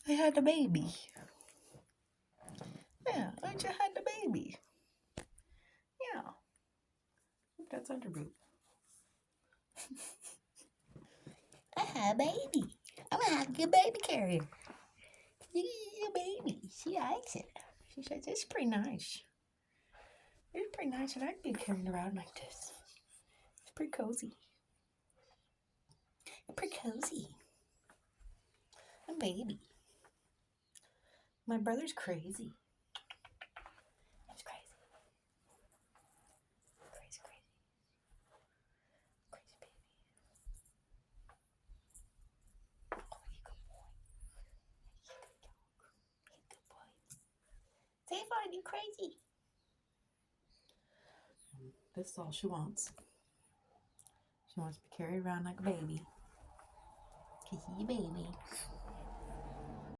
I had a baby. Yeah, I just had the baby. Yeah. That's under boob. I had a baby. I'm gonna have a good baby carrier. Yeah, baby. She likes it. She says it's pretty nice. It's pretty nice that I can be carrying around like this. It's pretty cozy. It's pretty cozy. I'm baby. My brother's crazy. He's crazy. Crazy, crazy. Crazy baby. Oh, you good boy. You good dog. You good boy. Say fine, you crazy. This is all she wants. She wants to be carried around like a baby. Kissy baby.